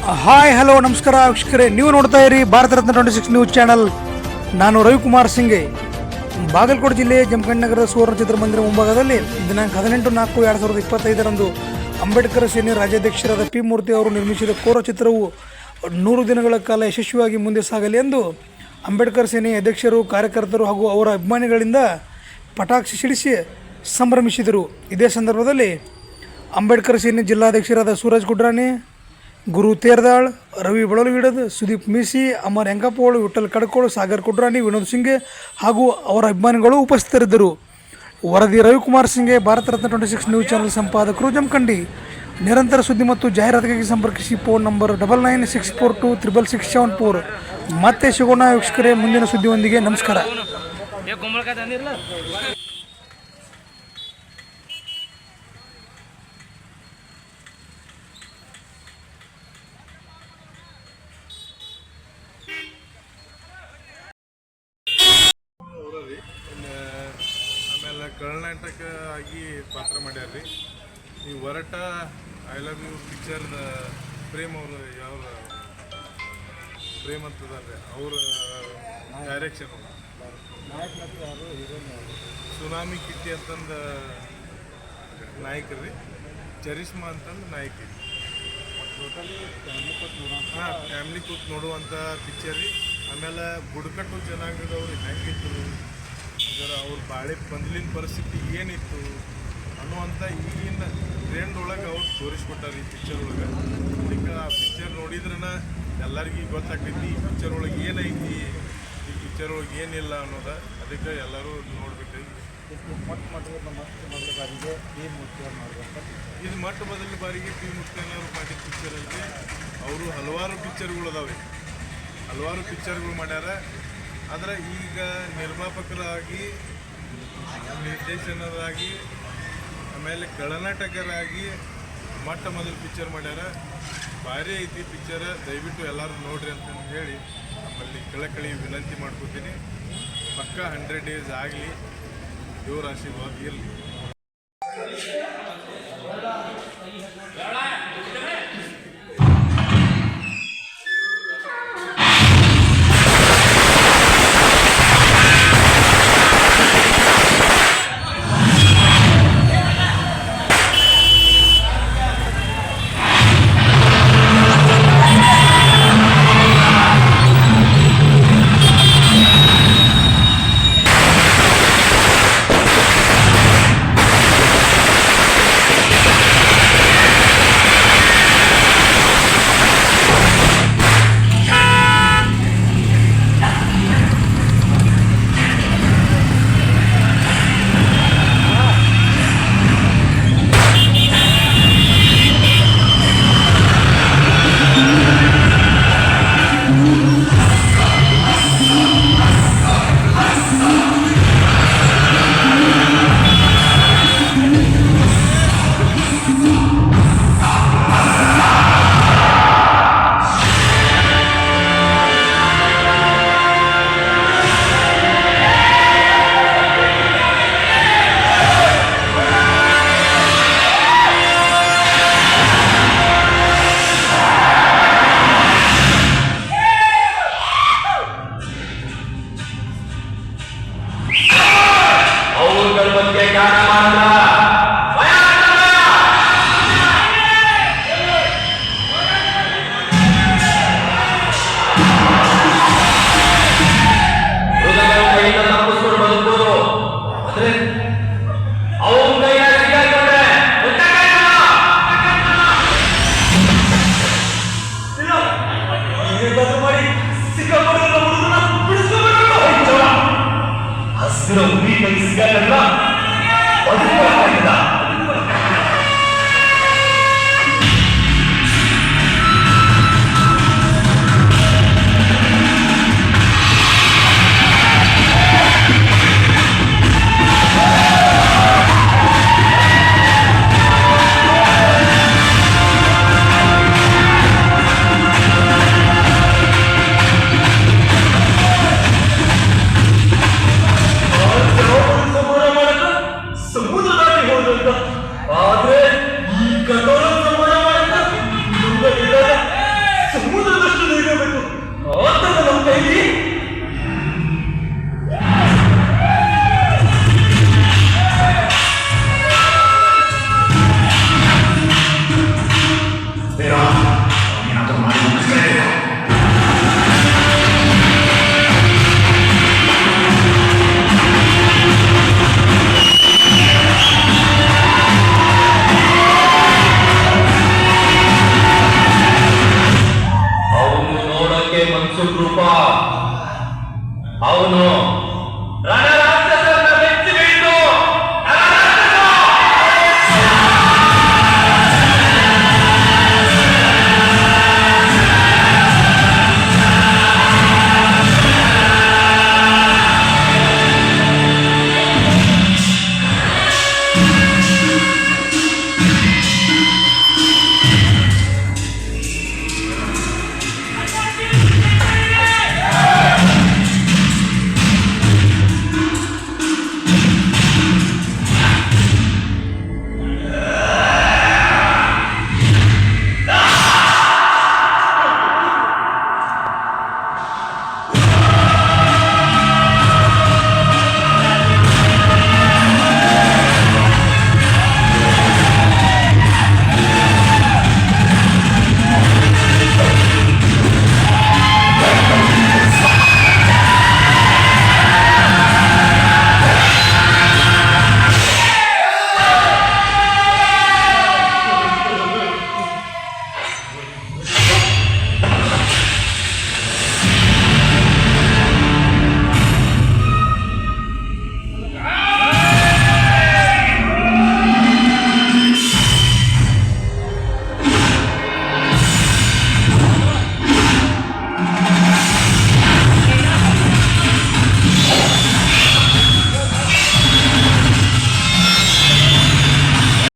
Hi hello ನಮಸ್ಕಾರ ವೀಕ್ಷಕರೇ, ನೀವು ನೋಡ್ತಾ ಇರಿ ಭಾರತ ರತ್ನ 26 ನ್ಯೂಸ್ ಚಾನಲ್. ನಾನು ರವಿಕುಮಾರ್ ಸಿಂಗೆ. ಬಾಗಲಕೋಟೆ ಜಿಲ್ಲೆ ಜಮಖಂಡಿ ನಗರದ ಸುವರ್ಣ ಚಿತ್ರಮಂದಿರ ಮುಂಭಾಗದಲ್ಲಿ ದಿನಾಂಕ 18/4/2025 ಅಂಬೇಡ್ಕರ್ ಸೇನೆ ರಾಜ್ಯಾಧ್ಯಕ್ಷರಾದ ಪಿ ಮೂರ್ತಿ ಅವರು ನಿರ್ಮಿಸಿದ ಕೋರ ಚಿತ್ರವು 100 ದಿನಗಳ ಕಾಲ ಯಶಸ್ವಿಯಾಗಿ ಮುಂದೆ ಸಾಗಲಿ ಎಂದು ಅಂಬೇಡ್ಕರ್ ಸೇನೆ ಅಧ್ಯಕ್ಷರು, ಕಾರ್ಯಕರ್ತರು ಹಾಗೂ ಅವರ ಅಭಿಮಾನಿಗಳಿಂದ ಪಟಾಕಿ ಸಿಡಿಸಿ ಸಂಭ್ರಮಿಸಿದರು. ಇದೇ ಸಂದರ್ಭದಲ್ಲಿ ಅಂಬೇಡ್ಕರ್ ಸೇನೆ ಜಿಲ್ಲಾಧ್ಯಕ್ಷರಾದ ಸೂರಜ್ ಗುಡ್ರಾನಿ, ಗುರು ತೇರ್ದಾಳ್, ರವಿ ಬಳಲುಗಿಡದ್, ಸುದೀಪ್ ಮೀಸಿ, ಅಮರ್ ಎಂಕಪೋಳು, ವಿಠಲ್ ಕಡ್ಕೋಳು, ಸಾಗರ್ ಕುಡ್ರಾನಿ, ವಿನೋದ್ ಸಿಂಗೆ ಹಾಗೂ ಅವರ ಅಭಿಮಾನಿಗಳು ಉಪಸ್ಥಿತರಿದ್ದರು. ವರದಿ ರವಿಕುಮಾರ್ ಸಿಂಗೆ, ಭಾರತ ರತ್ನ 26 ನ್ಯೂಸ್ ಚಾನಲ್ ಸಂಪಾದಕರು, ಜಮಖಂಡಿ. ನಿರಂತರ ಸುದ್ದಿ ಮತ್ತು ಜಾಹೀರಾತಿಗಾಗಿ ಸಂಪರ್ಕಿಸಿ ಫೋನ್ ನಂಬರ್ 9964266674. ಮತ್ತೆ ಸಿಗೋಣ ವೀಕ್ಷಕರೇ ಮುಂದಿನ ಸುದ್ದಿಯೊಂದಿಗೆ. ನಮಸ್ಕಾರ. ಆಮೇಲೆ ಕರ್ನಾಟಕ ಆಗಿ ಪಾತ್ರ ಮಾಡ್ಯಾರ್ರಿ. ಈ ಹೊರಟ ಐ ಲವ್ ಯು ಪಿಕ್ಚರ್ದ ಪ್ರೇಮ್ ಅವರು ಯಾವ ಪ್ರೇಮ್ ಅಂತದಾರ್ರಿ, ಅವ್ರ ಡೈರೆಕ್ಷನ್. ಸುನಾಮಿ ಕಿಟ್ಟಿ ಅಂತಂದು ನಾಯಕರಿ, ಚರಿಷ್ಮಾ ಅಂತಂದು ನಾಯಕಿ. ಫ್ಯಾಮ್ಲಿ ಕೂತ್ ನೋಡುವಂಥ ಪಿಕ್ಚರ್ ರೀ. ಆಮೇಲೆ ಬುಡಕಟ್ಟು ಜನಾಂಗದವ್ರು ಹೆಂಗಿದ್ರು, ಇದರ ಅವ್ರ ಬಾಳೆ ಬಂದಲಿನ ಪರಿಸ್ಥಿತಿ ಏನಿತ್ತು ಅನ್ನುವಂಥ ಈಗಿನ ಟ್ರೆಂಡ್ ಒಳಗೆ ಅವ್ರು ತೋರಿಸ್ಕೊಟ್ಟಾರೆ ಈ ಪಿಕ್ಚರ್ ಒಳಗೆ. ಅದಕ್ಕೆ ಆ ಪಿಕ್ಚರ್ ನೋಡಿದ್ರನ ಎಲ್ಲರಿಗೂ ಗೊತ್ತಾಗ್ತೈತಿ ಈ ಪಿಕ್ಚರ್ ಒಳಗೆ ಏನೈತಿ, ಈ ಪಿಕ್ಚರ್ ಒಳಗೆ ಏನಿಲ್ಲ ಅನ್ನೋದ. ಅದಕ್ಕೆ ಎಲ್ಲರೂ ನೋಡ್ಬೇಕು. ಇದು ಮೊಟ್ಟ ಮೊದಲ ಬಾರಿಗೆ ಪಿ ಮುಖ್ಯನವರು ಮಾಡಿದ ಪಿಕ್ಚರ್ ಅಲ್ರಿ. ಅವರು ಹಲವಾರು ಪಿಕ್ಚರ್ಗಳು ಅದಾವೆ, ಹಲವಾರು ಪಿಕ್ಚರ್ಗಳು ಮಾಡ್ಯಾರ. ಆದರೆ ಈಗ ನಿರ್ಮಾಪಕರಾಗಿ, ನಿರ್ದೇಶನರಾಗಿ, ಆಮೇಲೆ ಖಳನಾಟಕರಾಗಿ ಮೊಟ್ಟ ಮೊದಲು ಪಿಕ್ಚರ್ ಮಾಡ್ಯಾರ. ಭಾರಿ ಐತಿ ಪಿಕ್ಚರ್, ದಯವಿಟ್ಟು ಎಲ್ಲರೂ ನೋಡ್ರಿ ಅಂತಂದು ಹೇಳಿ ನಮ್ಮಲ್ಲಿ ಕಳಕಳಿ ವಿನಂತಿ ಮಾಡ್ಕೋತೀನಿ. ಪಕ್ಕ 100 ಡೇಸ್ ಆಗಲಿ, ದೇವ್ರ ಆಶೀರ್ವಾದ ಇರಲಿ. ಅವನು